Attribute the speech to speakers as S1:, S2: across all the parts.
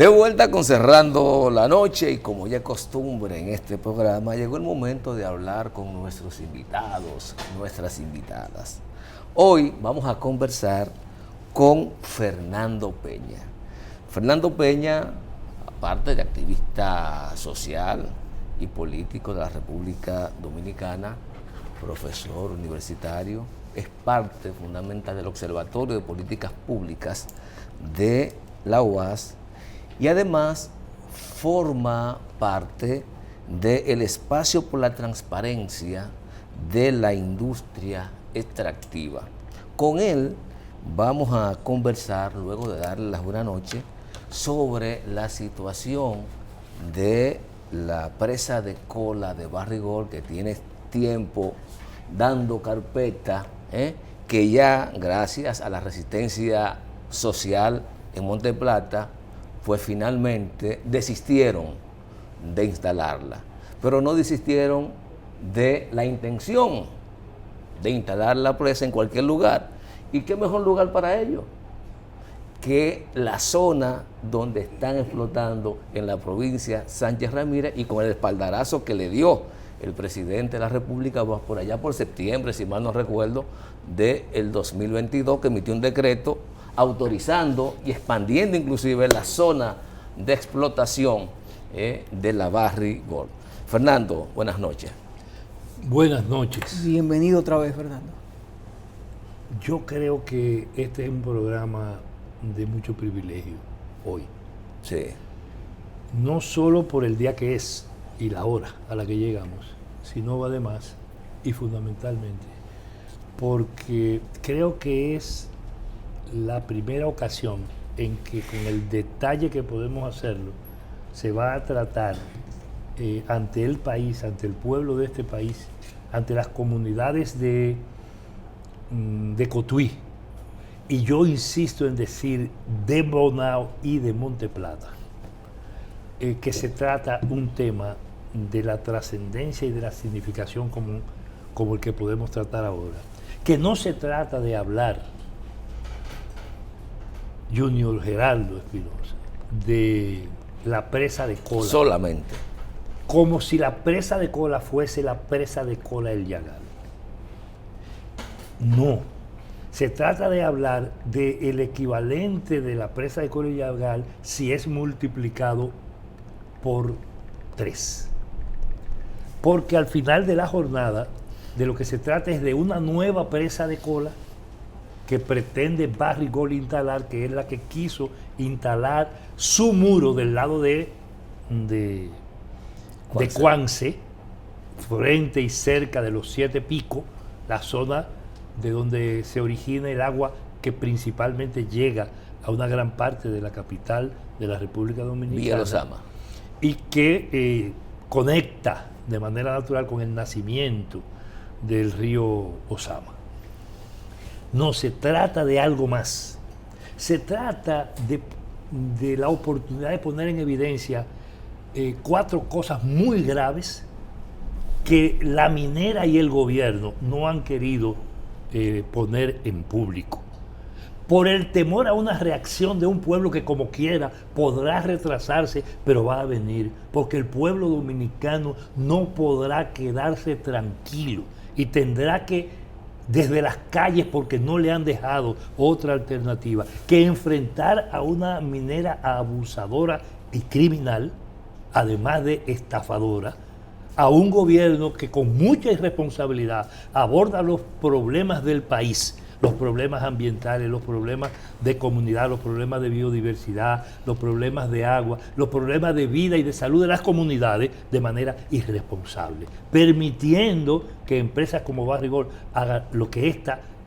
S1: De vuelta con Cerrando la Noche, y como ya es costumbre en este programa, llegó el momento de hablar con nuestros invitados, nuestras invitadas. Hoy vamos a conversar con Fernando Peña. Fernando Peña, aparte de activista social y político de la República Dominicana, profesor universitario, es parte fundamental del Observatorio de Políticas Públicas de la UAS, y además forma parte del espacio por la transparencia de la industria extractiva. Con él vamos a conversar, luego de darle las buenas noches, sobre la situación de la presa de cola de Barrigol, que tiene tiempo dando carpeta, que ya gracias a la resistencia social en Monte Plata, pues finalmente desistieron de instalarla, pero no desistieron de la intención de instalar la presa en cualquier lugar. ¿Y qué mejor lugar para ello que la zona donde están explotando en la provincia Sánchez Ramírez, y con el espaldarazo que le dio el presidente de la República por allá por septiembre, si mal no recuerdo, del 2022, que emitió un decreto autorizando y expandiendo inclusive la zona de explotación de la Barrigol. Fernando, buenas noches.
S2: Buenas noches.
S3: Bienvenido otra vez, Fernando.
S2: Yo creo que este es un programa de mucho privilegio hoy.
S1: Sí.
S2: No solo por el día que es y la hora a la que llegamos, sino además y fundamentalmente porque creo que es la primera ocasión en que, con el detalle que podemos hacerlo, se va a tratar ante el país, ante el pueblo de este país, ante las comunidades de Cotuí, y yo insisto en decir de Bonao y de Monte Plata, que se trata un tema de la trascendencia y de la significación común como el que podemos tratar ahora. Que no se trata de hablar, Junior Geraldo Espinosa, de la presa de cola.
S1: Solamente.
S2: Como si la presa de cola fuese la presa de cola del Llagal. No. Se trata de hablar del equivalente de la presa de cola del Llagal si es multiplicado por 3. Porque al final de la jornada, de lo que se trata es de una nueva presa de cola que pretende Barrigol instalar, que es la que quiso instalar su muro del lado de Cuance, frente y cerca de los 7 Picos, la zona de donde se origina el agua que principalmente llega a una gran parte de la capital de la República Dominicana.
S1: Villa Lozama.
S2: Y que conecta de manera natural con el nacimiento del río Ozama. No, se trata de algo más. Se trata de la oportunidad de poner en evidencia 4 cosas muy graves que la minera y el gobierno no han querido poner en público. Por el temor a una reacción de un pueblo que, como quiera, podrá retrasarse, pero va a venir. Porque el pueblo dominicano no podrá quedarse tranquilo y tendrá que, desde las calles, porque no le han dejado otra alternativa, que enfrentar a una minera abusadora y criminal, además de estafadora, a un gobierno que con mucha irresponsabilidad aborda los problemas del país, los problemas ambientales, los problemas de comunidad, los problemas de biodiversidad, los problemas de agua, los problemas de vida y de salud de las comunidades de manera irresponsable, permitiendo que empresas como Barrigol hagan lo que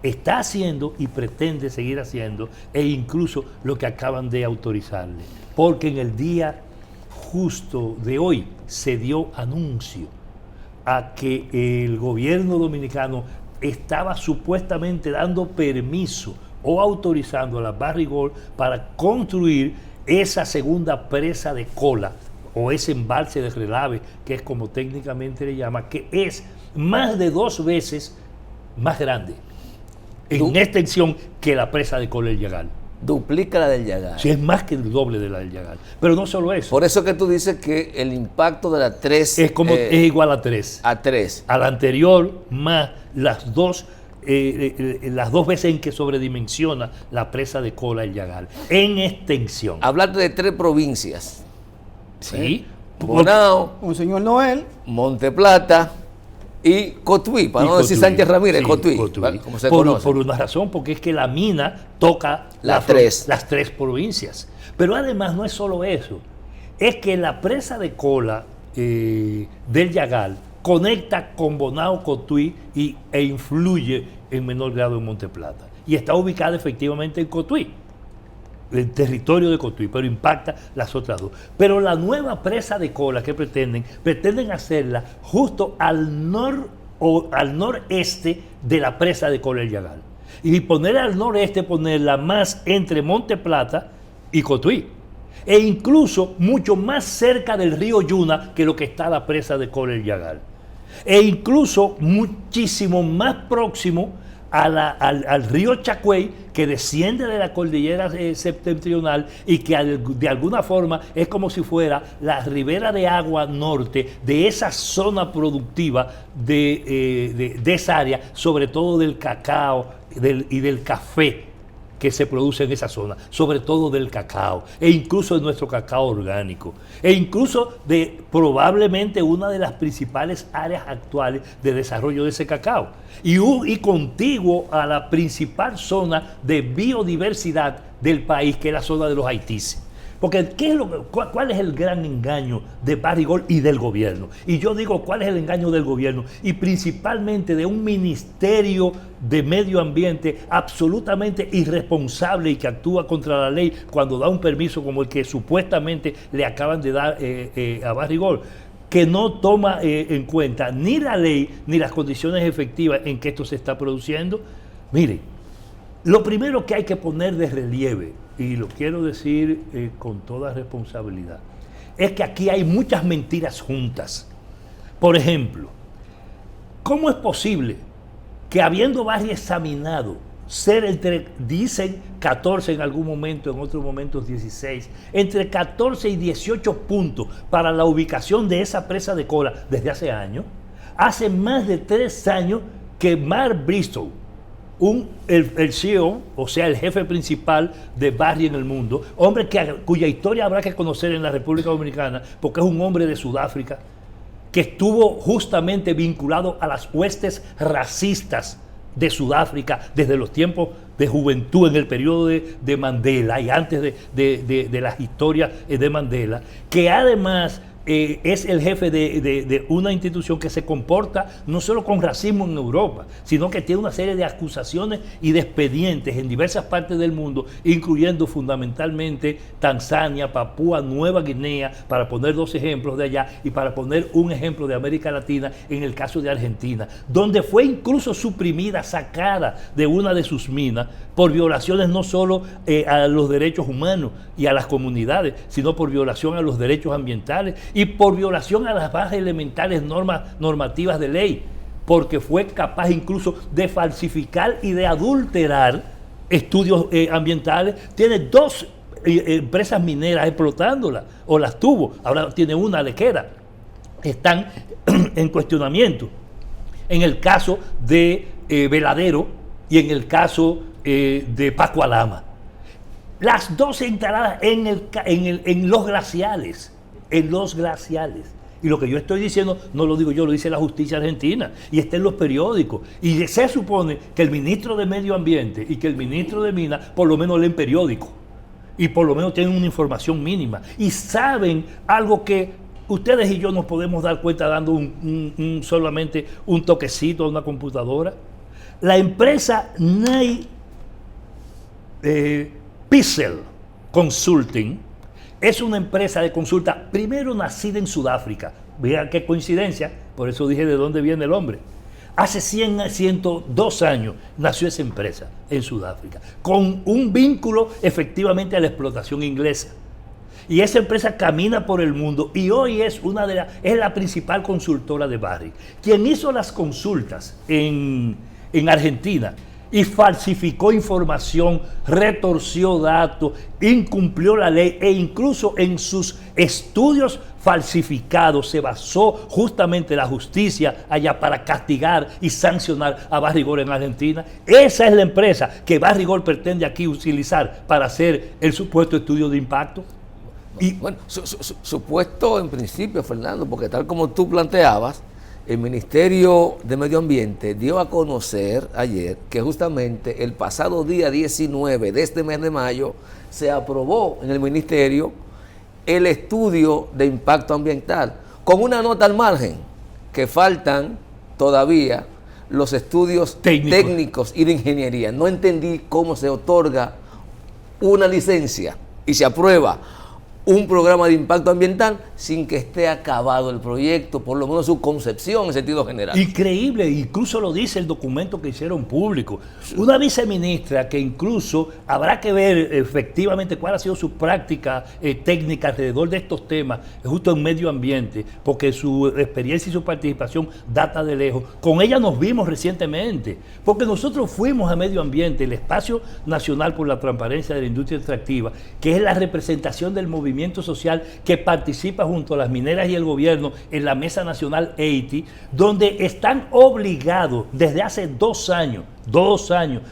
S2: está haciendo y pretende seguir haciendo, e incluso lo que acaban de autorizarle. Porque en el día justo de hoy se dio anuncio a que el gobierno dominicano estaba supuestamente dando permiso o autorizando a la Barrigol para construir esa segunda presa de cola o ese embalse de relave, que es como técnicamente le llama, que es más de 2 veces más grande en extensión que la presa de cola del Llagal.
S1: duplica la del Yagal.
S2: Si es más que el doble de la del Yagal. Pero no solo eso.
S1: Por eso que tú dices que el impacto de la 3
S2: Es igual a 3.
S1: A 3.
S2: A la anterior más las dos veces en que sobredimensiona la presa de Cola el Yagal. En extensión.
S1: Hablar de 3 provincias.
S2: Sí.
S1: Bonao,
S3: Monseñor Noel,
S1: Monte Plata y Cotuí, para no decir Sánchez Ramírez, sí, Cotuí, como se conoce.
S2: Por una razón, porque es que la mina toca las 3 provincias. Pero además no es solo eso, es que la presa de Cola del Yagal conecta con Bonao, Cotuí e influye en menor grado en Monte Plata. Y está ubicada efectivamente en Cotuí, el territorio de Cotuí, pero impacta las otras dos. Pero la nueva presa de Cola que pretenden hacerla justo al noreste de la presa de Cola el Yagal. Y ponerla al noreste, ponerla más entre Monte Plata y Cotuí. E incluso mucho más cerca del río Yuna que lo que está la presa de Cola el Yagal. E incluso muchísimo más próximo al río Chagüey, que desciende de la cordillera septentrional y que de alguna forma es como si fuera la ribera de agua norte de esa zona productiva de esa área, sobre todo del cacao y del café que se produce en esa zona, sobre todo del cacao, e incluso de nuestro cacao orgánico, e incluso de probablemente una de las principales áreas actuales de desarrollo de ese cacao, y contiguo a la principal zona de biodiversidad del país, que es la zona de los Haitíes. Porque ¿cuál es el gran engaño de Barrigol y del gobierno? Y yo digo, ¿cuál es el engaño del gobierno? Y principalmente de un ministerio de medio ambiente absolutamente irresponsable y que actúa contra la ley cuando da un permiso como el que supuestamente le acaban de dar a Barrigol, que no toma en cuenta ni la ley ni las condiciones efectivas en que esto se está produciendo. Miren, lo primero que hay que poner de relieve, y lo quiero decir con toda responsabilidad, es que aquí hay muchas mentiras juntas. Por ejemplo, ¿cómo es posible que habiendo Barry examinado ser dicen 14 en algún momento, en otros momentos 16, entre 14 y 18 puntos para la ubicación de esa presa de Cola desde hace más de 3 años que Mark Bristow, el CEO, o sea, el jefe principal de Barry en el mundo, hombre cuya historia habrá que conocer en la República Dominicana, porque es un hombre de Sudáfrica, que estuvo justamente vinculado a las huestes racistas de Sudáfrica desde los tiempos de juventud, en el periodo de Mandela y antes de las historias de Mandela, que además es el jefe de una institución que se comporta no solo con racismo en Europa, sino que tiene una serie de acusaciones y de expedientes en diversas partes del mundo, incluyendo fundamentalmente Tanzania, Papúa Nueva Guinea, para poner 2 ejemplos de allá, y para poner un ejemplo de América Latina en el caso de Argentina, donde fue incluso suprimida, sacada de una de sus minas por violaciones no solo a los derechos humanos y a las comunidades, sino por violación a los derechos ambientales y por violación a las bases elementales normativas de ley, porque fue capaz incluso de falsificar y de adulterar estudios ambientales. Tiene 2 empresas mineras explotándolas, o las tuvo, ahora tiene una lequera, están en cuestionamiento. En el caso de Veladero y en el caso de Paco Alama. Las 2 instaladas en los glaciales. En los glaciales. Y lo que yo estoy diciendo no lo digo yo, lo dice la justicia argentina y está en los periódicos. Y se supone que el ministro de Medio Ambiente y que el ministro de Minas por lo menos leen periódicos y por lo menos tienen una información mínima y saben algo que ustedes y yo nos podemos dar cuenta dando solamente un toquecito a una computadora. La empresa Ney Pixel Consulting es una empresa de consulta, primero nacida en Sudáfrica. Vean qué coincidencia, por eso dije de dónde viene el hombre. Hace 102 años nació esa empresa en Sudáfrica, con un vínculo efectivamente a la explotación inglesa. Y esa empresa camina por el mundo y hoy es la principal consultora de Barry. Quien hizo las consultas en Argentina y falsificó información, retorció datos, incumplió la ley e incluso en sus estudios falsificados se basó justamente la justicia allá para castigar y sancionar a Barrigol en Argentina. Esa es la empresa que Barrigol pretende aquí utilizar para hacer el supuesto estudio de impacto.
S1: Y bueno, supuesto en principio, Fernando, porque tal como tú planteabas, el Ministerio de Medio Ambiente dio a conocer ayer que justamente el pasado día 19 de este mes de mayo se aprobó en el Ministerio el estudio de impacto ambiental, con una nota al margen, que faltan todavía los estudios técnicos y de ingeniería. No entendí cómo se otorga una licencia y se aprueba un programa de impacto ambiental sin que esté acabado el proyecto, por lo menos su concepción en sentido general.
S2: Increíble, incluso lo dice el documento que hicieron público. Una viceministra que incluso habrá que ver efectivamente cuál ha sido su práctica técnica alrededor de estos temas, justo en medio ambiente, porque su experiencia y su participación data de lejos. Con ella nos vimos recientemente, porque nosotros fuimos a medio ambiente, el Espacio Nacional por la Transparencia de la Industria Extractiva, que es la representación del movimiento social que participa junto a las mineras y el gobierno en la Mesa Nacional EITI, donde están obligados desde hace 2 años,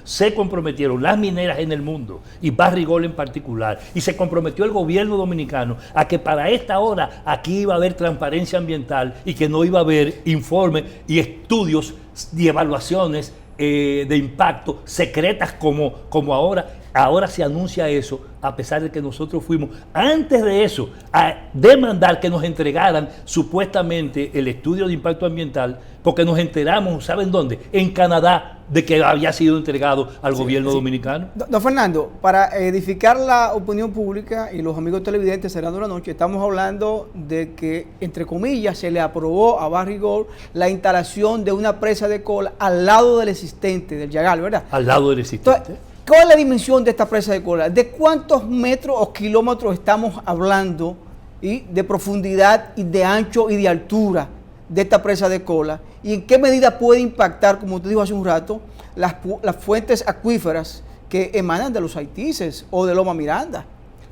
S2: se comprometieron las mineras en el mundo y Barrigol en particular, y se comprometió el gobierno dominicano a que para esta hora aquí iba a haber transparencia ambiental y que no iba a haber informes y estudios y evaluaciones de impacto secretas como ahora. Ahora se anuncia eso, a pesar de que nosotros fuimos, antes de eso, a demandar que nos entregaran supuestamente el estudio de impacto ambiental, porque nos enteramos, ¿saben dónde? En Canadá, de que había sido entregado al gobierno dominicano.
S3: Don Fernando, para edificar la opinión pública y los amigos televidentes cerrando la noche, estamos hablando de que, entre comillas, se le aprobó a Barrigol la instalación de una presa de cola al lado del existente, del Yagal, ¿verdad?
S2: Al lado del existente.
S3: Entonces, ¿cuál es la dimensión de esta presa de cola? ¿De cuántos metros o kilómetros estamos hablando de profundidad y de ancho y de altura de esta presa de cola? ¿Y en qué medida puede impactar, como te dijo hace un rato, las fuentes acuíferas que emanan de los Haitises o de Loma Miranda?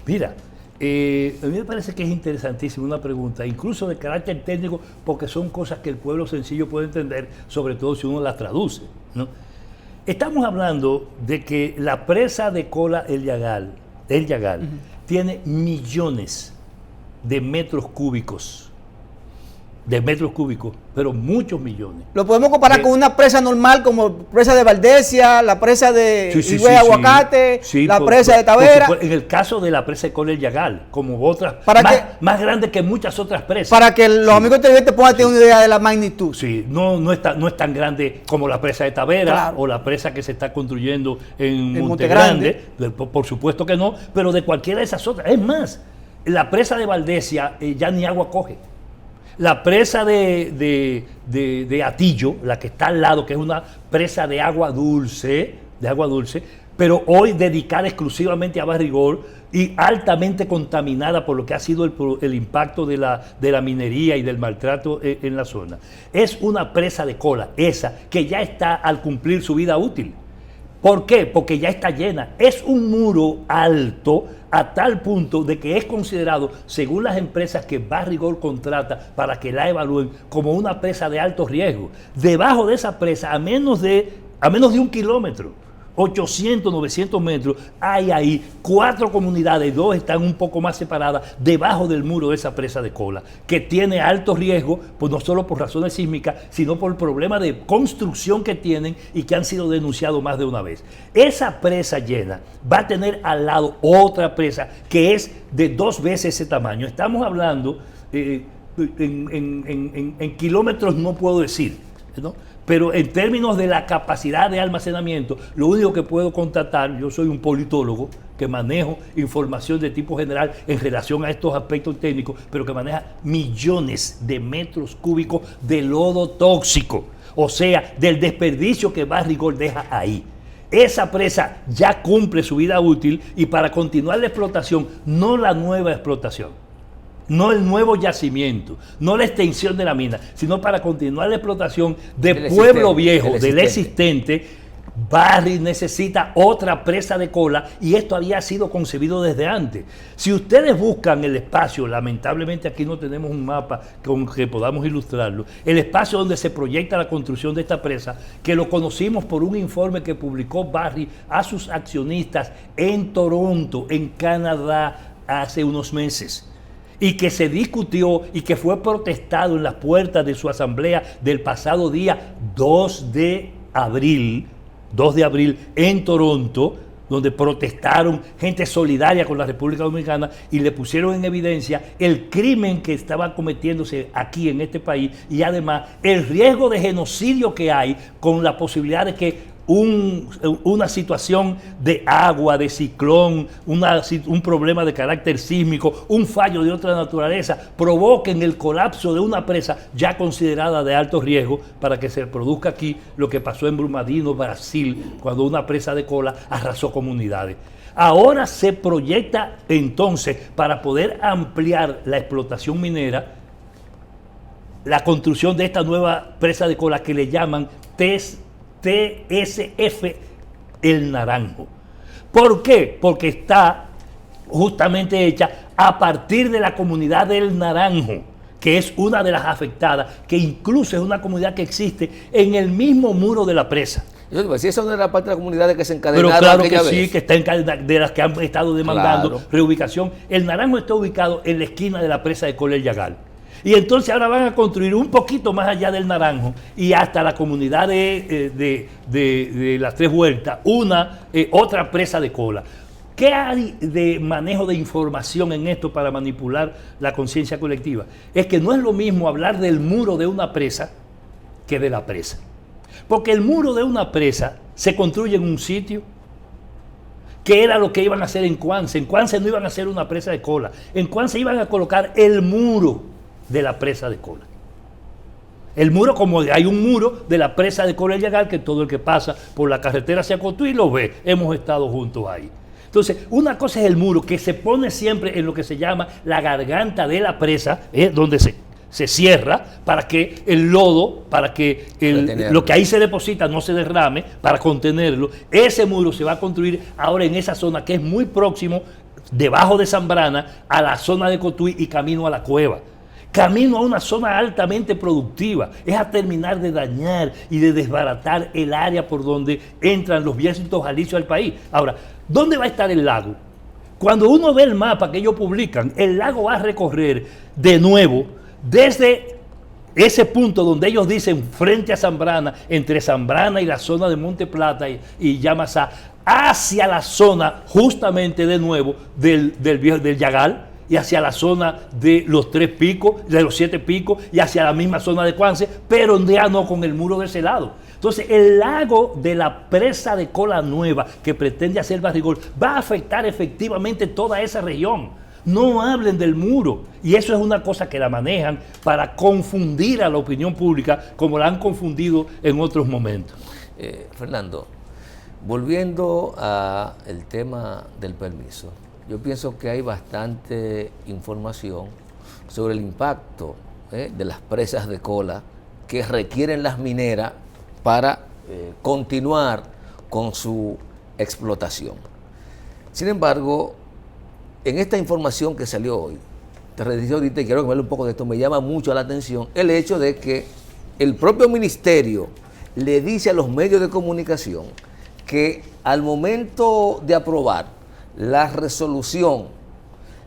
S2: Mira, a mí me parece que es interesantísima una pregunta, incluso de carácter técnico, porque son cosas que el pueblo sencillo puede entender, sobre todo si uno las traduce, ¿no? Estamos hablando de que la presa de cola El Yagal, tiene millones de metros cúbicos, pero muchos millones.
S3: Lo podemos comparar con una presa normal como presa de Valdesia, la presa de Higüey Aguacate, la presa de Tavera.
S2: En el caso de la presa de cola El Yagal, como otras, más grande que muchas otras presas.
S3: Para que los amigos televidentes puedan tener una idea de la magnitud.
S2: Sí, no es tan grande como la presa de Tavera, claro, o la presa que se está construyendo en Monte Grande. Por supuesto que no, pero de cualquiera de esas otras. Es más, la presa de Valdesia ya ni agua coge. La presa de Atillo, la que está al lado, que es una presa de agua dulce, pero hoy dedicada exclusivamente a Barrigol y altamente contaminada por lo que ha sido el impacto de la minería y del maltrato en la zona. Es una presa de cola, esa, que ya está al cumplir su vida útil. ¿Por qué? Porque ya está llena. Es un muro alto a tal punto de que es considerado, según las empresas que Barrigol contrata para que la evalúen, como una presa de alto riesgo. Debajo de esa presa, a menos de 1 kilómetro, 800, 900 metros, hay ahí 4 comunidades, 2 están un poco más separadas debajo del muro de esa presa de cola, que tiene alto riesgo, pues no solo por razones sísmicas, sino por el problema de construcción que tienen y que han sido denunciados más de una vez. Esa presa llena va a tener al lado otra presa que es de 2 veces ese tamaño. Estamos hablando, en kilómetros no puedo decir, ¿no? Pero en términos de la capacidad de almacenamiento, lo único que puedo constatar, yo soy un politólogo que manejo información de tipo general en relación a estos aspectos técnicos, pero que maneja millones de metros cúbicos de lodo tóxico, o sea, del desperdicio que Barrigol deja ahí. Esa presa ya cumple su vida útil y para continuar la explotación, no la nueva explotación, no el nuevo yacimiento, no la extensión de la mina, sino para continuar la explotación de Pueblo Viejo, del existente, Barry necesita otra presa de cola y esto había sido concebido desde antes. Si ustedes buscan el espacio, lamentablemente aquí no tenemos un mapa con que podamos ilustrarlo, el espacio donde se proyecta la construcción de esta presa, que lo conocimos por un informe que publicó Barry a sus accionistas en Toronto, en Canadá, hace unos meses, y que se discutió y que fue protestado en las puertas de su asamblea del pasado día 2 de abril en Toronto, donde protestaron gente solidaria con la República Dominicana y le pusieron en evidencia el crimen que estaba cometiéndose aquí en este país y además el riesgo de genocidio que hay con la posibilidad de que una situación de agua, de ciclón, un problema de carácter sísmico, un fallo de otra naturaleza, provoquen el colapso de una presa ya considerada de alto riesgo para que se produzca aquí lo que pasó en Brumadinho, Brasil, cuando una presa de cola arrasó comunidades. Ahora se proyecta entonces, para poder ampliar la explotación minera, la construcción de esta nueva presa de cola que le llaman TSF El Naranjo. ¿Por qué? Porque está justamente hecha a partir de la comunidad del Naranjo, que es una de las afectadas, que incluso es una comunidad que existe en el mismo muro de la presa.
S1: Si esa no era parte de las comunidades que se encadenaron.
S2: Pero claro que
S1: vez.
S2: Sí, que está encadenada, de las que han estado demandando reubicación. El Naranjo está ubicado en la esquina de la presa de Cola El Llagal. Y entonces ahora van a construir un poquito más allá del Naranjo y hasta la comunidad de las Tres Vueltas, otra presa de cola. ¿Qué hay de manejo de información en esto para manipular la conciencia colectiva? Es que no es lo mismo hablar del muro de una presa que de la presa. Porque el muro de una presa se construye en un sitio, que era lo que iban a hacer en Cuance. En Cuance no iban a hacer una presa de cola. En Cuance iban a colocar el muro de la presa de cola. El muro, como hay un muro de la presa de Cola El Llagal, que todo el que pasa por la carretera hacia Cotuí lo ve. Hemos estado juntos ahí. Entonces, una cosa es el muro que se pone siempre en lo que se llama la garganta de la presa, donde se cierra para que el lodo, para que lo que ahí se deposita no se derrame, para contenerlo. Ese muro se va a construir ahora en esa zona que es muy próximo, debajo de Zambrana, a la zona de Cotuí y camino a la cueva. Camino a una zona altamente productiva, es a terminar de dañar y de desbaratar el área por donde entran los vientos alisios al país. Ahora, ¿dónde va a estar el lago? Cuando uno ve el mapa que ellos publican, el lago va a recorrer de nuevo desde ese punto donde ellos dicen frente a Zambrana, entre Zambrana y la zona de Monte Plata y Yamasá, hacia la zona justamente de nuevo del Llagal, y hacia la zona de los Tres Picos, de los Siete Picos, y hacia la misma zona de Cuance, pero ya no con el muro de ese lado. Entonces, el lago de la presa de Cola Nueva, que pretende hacer Barrigol, va a afectar efectivamente toda esa región. No hablen del muro. Y eso es una cosa que la manejan para confundir a la opinión pública, como la han confundido en otros momentos.
S1: Fernando, volviendo al tema del permiso, yo pienso que hay bastante información sobre el impacto de las presas de cola que requieren las mineras para continuar con su explotación. Sin embargo, en esta información que salió hoy, te redije ahorita y quiero que me hable un poco de esto, me llama mucho la atención el hecho de que el propio ministerio le dice a los medios de comunicación que al momento de aprobar la resolución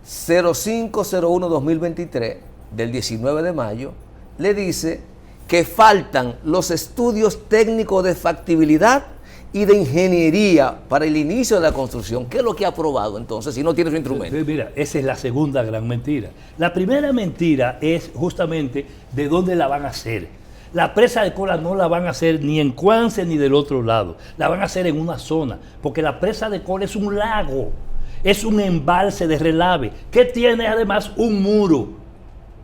S1: 0501-2023 del 19 de mayo, le dice que faltan los estudios técnicos de factibilidad y de ingeniería para el inicio de la construcción. ¿Qué es lo que ha aprobado entonces si no tiene su instrumento?
S2: Mira, esa es la segunda gran mentira. La primera mentira es justamente de dónde la van a hacer. La presa de cola no la van a hacer ni en Cuance ni del otro lado. La van a hacer en una zona, porque la presa de cola es un lago, es un embalse de relave, que tiene además un muro,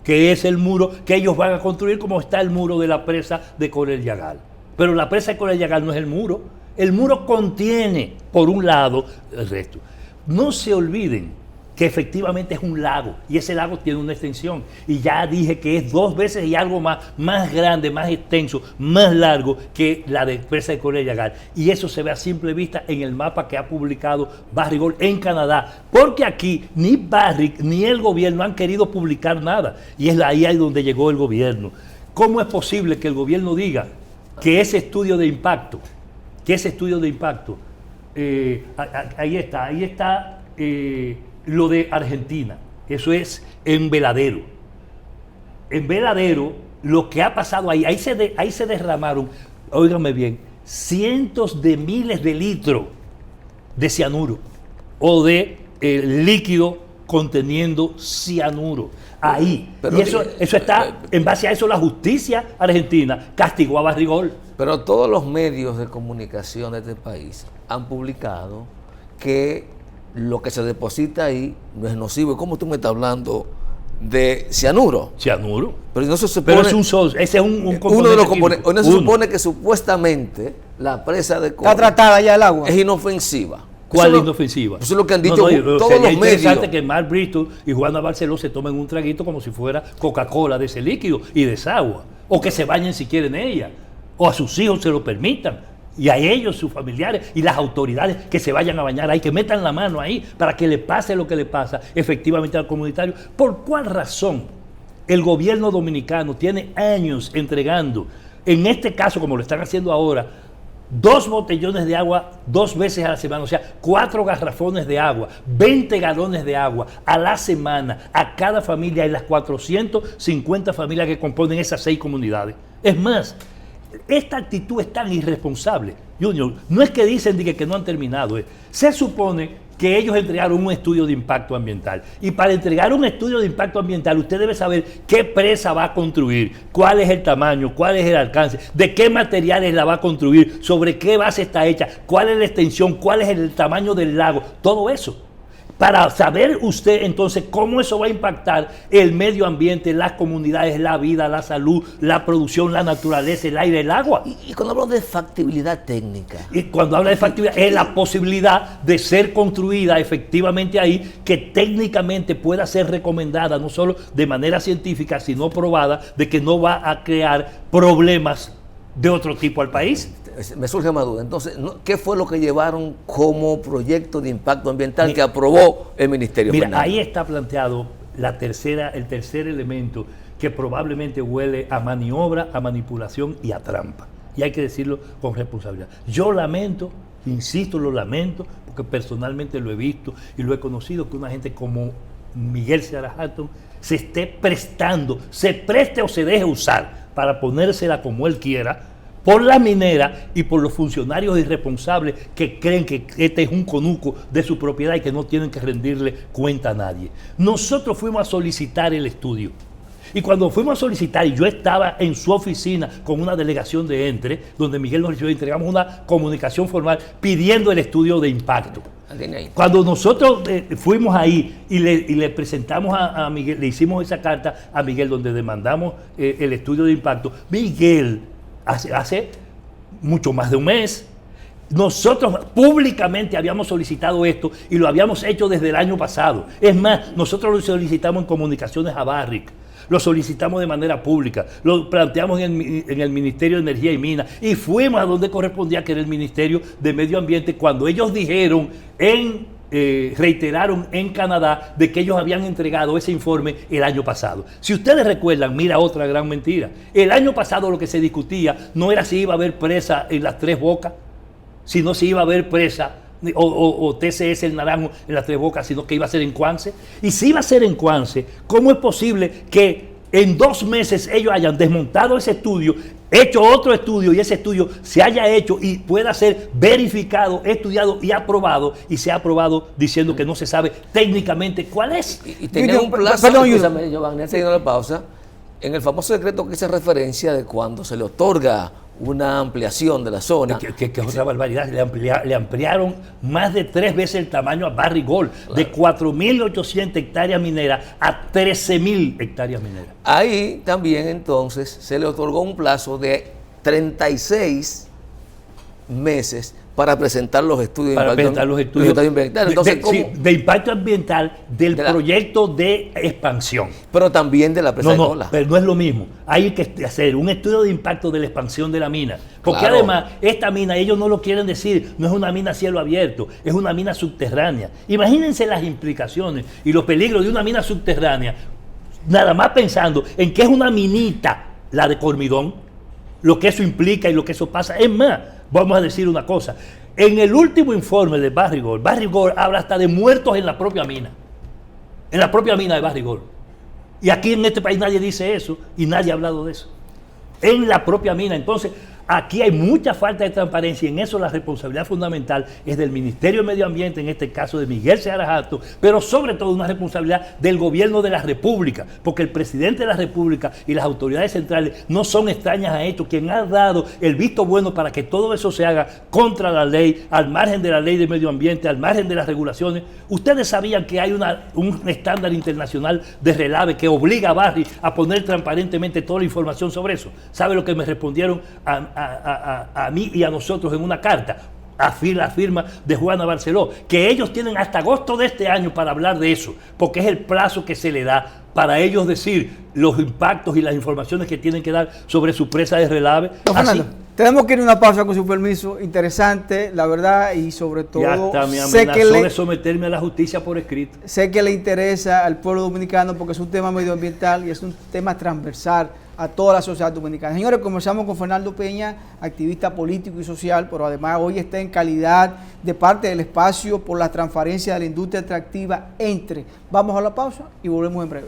S2: que es el muro que ellos van a construir como está el muro de la presa de Cola El Llagal. Pero la presa de Cola El Llagal no es el muro contiene, por un lado, el resto. No se olviden que efectivamente es un lago, y ese lago tiene una extensión, y ya dije que es 2 veces y algo más grande, más extenso, más largo que la de presa de Cola y Yagar, y eso se ve a simple vista en el mapa que ha publicado Barrick Gold en Canadá, porque aquí ni Barrick ni el gobierno han querido publicar nada, y es ahí donde llegó el gobierno. ¿Cómo es posible que el gobierno diga que ese estudio de impacto, ahí está lo de Argentina, eso es en Veladero. En Veladero, lo que ha pasado ahí se derramaron, óigame bien, cientos de miles de litros de cianuro o de líquido conteniendo cianuro. Ahí. Pero, y eso está, en base a eso la justicia argentina castigó a Barrick Gold.
S1: Pero todos los medios de comunicación de este país han publicado que lo que se deposita ahí no es nocivo. ¿Cómo tú me estás hablando de cianuro?
S2: Cianuro.
S1: Pero no se supone,
S2: pero ese es un componente
S1: uno de los componentes. No se supone que supuestamente la presa de Cola
S3: está tratada ya el agua.
S1: Es inofensiva.
S2: ¿Cuál es inofensiva?
S1: Eso es lo que han dicho todos los medios. Es
S2: interesante que Mark Bristol y Juana Barceló se tomen un traguito como si fuera Coca-Cola de ese líquido y de esa agua. O que se bañen si quieren ella. O a sus hijos se lo permitan. Y a ellos, sus familiares y las autoridades que se vayan a bañar ahí, que metan la mano ahí para que le pase lo que le pasa efectivamente al comunitario. ¿Por cuál razón el gobierno dominicano tiene años entregando, en este caso como lo están haciendo ahora, 2 botellones de agua 2 veces a la semana, o sea, 4 garrafones de agua, 20 galones de agua a la semana a cada familia en las 450 familias que componen esas 6 comunidades? Es más, esta actitud es tan irresponsable, Junior, no es que dicen que no han terminado, se supone que ellos entregaron un estudio de impacto ambiental. Y para entregar un estudio de impacto ambiental, usted debe saber qué presa va a construir, cuál es el tamaño, cuál es el alcance, de qué materiales la va a construir, sobre qué base está hecha, cuál es la extensión, cuál es el tamaño del lago, todo eso. Para saber usted entonces cómo eso va a impactar el medio ambiente, las comunidades, la vida, la salud, la producción, la naturaleza, el aire, el agua.
S1: Y cuando hablo de factibilidad técnica.
S2: Y cuando habla de factibilidad es la posibilidad de ser construida efectivamente ahí, que técnicamente pueda ser recomendada, no solo de manera científica, sino probada, de que no va a crear problemas de otro tipo al país.
S1: Me surge más duda. Entonces, ¿qué fue lo que llevaron como proyecto de impacto ambiental que aprobó el Ministerio?
S2: Mira,
S1: Fernández?
S2: ahí está planteado el tercer elemento que probablemente huele a maniobra, a manipulación y a trampa. Y hay que decirlo con responsabilidad. Yo lamento, insisto, lo lamento, porque personalmente lo he visto y lo he conocido, que una gente como Miguel Seara Hatton se esté prestando, se preste o se deje usar para ponérsela como él quiera, por la minera y por los funcionarios irresponsables que creen que este es un conuco de su propiedad y que no tienen que rendirle cuenta a nadie. Nosotros fuimos a solicitar el estudio. Y cuando fuimos a solicitar, y yo estaba en su oficina con una delegación de ENTRE, donde Miguel nos recibió, entregamos una comunicación formal pidiendo el estudio de impacto. Cuando nosotros fuimos ahí y le presentamos a Miguel, le hicimos esa carta a Miguel donde demandamos el estudio de impacto, Miguel, hace mucho más de un mes, nosotros públicamente habíamos solicitado esto y lo habíamos hecho desde el año pasado. Es más, nosotros lo solicitamos en comunicaciones a Barrick, lo solicitamos de manera pública, lo planteamos en el Ministerio de Energía y Minas y fuimos a donde correspondía, que era el Ministerio de Medio Ambiente, cuando ellos dijeron reiteraron en Canadá de que ellos habían entregado ese informe el año pasado. Si ustedes recuerdan, mira otra gran mentira. El año pasado lo que se discutía no era si iba a haber presa en las Tres Bocas, sino si iba a haber presa o TCS el Naranjo en las Tres Bocas, sino que iba a ser en Cuance. Y si iba a ser en Cuance, ¿cómo es posible que en 2 meses ellos hayan desmontado ese estudio, hecho otro estudio y ese estudio se haya hecho y pueda ser verificado, estudiado y aprobado, y se ha aprobado diciendo que no se sabe técnicamente cuál es?
S1: Y tenía un plazo, escúchame, Giovanni, antes de ir a la pausa, en el famoso decreto que hice referencia de cuando se le otorga una ampliación de la zona.
S2: Que es otra barbaridad. Le ampliaron más de 3 veces el tamaño a Barrick Gold, claro, de 4.800 hectáreas mineras a 13.000 hectáreas mineras.
S1: Ahí también entonces se le otorgó un plazo de 36 meses para presentar los estudios
S2: para presentar los estudios
S1: ambientales. Entonces,
S2: de impacto ambiental del proyecto de expansión.
S1: Pero también de la presa de cola.
S2: Pero no es lo mismo. Hay que hacer un estudio de impacto de la expansión de la mina. Porque
S1: claro,
S2: además, esta mina, ellos no lo quieren decir, no es una mina a cielo abierto, es una mina subterránea. Imagínense las implicaciones y los peligros de una mina subterránea, nada más pensando en que es una minita, la de Cormidón, lo que eso implica y lo que eso pasa. Es más, vamos a decir una cosa. En el último informe de Barrigol habla hasta de muertos en la propia mina. En la propia mina de Barrigol. Y aquí en este país nadie dice eso y nadie ha hablado de eso. En la propia mina. Entonces, aquí hay mucha falta de transparencia y en eso la responsabilidad fundamental es del Ministerio de Medio Ambiente, en este caso de Miguel Seara Jato, pero sobre todo una responsabilidad del gobierno de la República, porque el presidente de la República y las autoridades centrales no son extrañas a esto. Quien ha dado el visto bueno para que todo eso se haga contra la ley, al margen de la ley de medio ambiente, al margen de las regulaciones. Ustedes sabían que hay un estándar internacional de RELAVE que obliga a Barry a poner transparentemente toda la información sobre eso. ¿Sabe lo que me respondieron a mí y a nosotros en una carta? A la firma de Juana Barceló, que ellos tienen hasta agosto de este año para hablar de eso, porque es el plazo que se le da para ellos decir los impactos y las informaciones que tienen que dar sobre su presa de RELAVE.
S3: Don Fernando, tenemos que ir a una pausa con su permiso. Interesante, la verdad, y sobre todo
S2: ya hasta me amenazó de someterme a la justicia por escrito.
S3: Sé que le interesa al pueblo dominicano porque es un tema medioambiental y es un tema transversal a toda la sociedad dominicana. Señores, conversamos con Fernando Peña, activista político y social, pero además hoy está en calidad de parte del espacio por la transparencia de la industria extractiva Entre. Vamos a la pausa y volvemos en breve.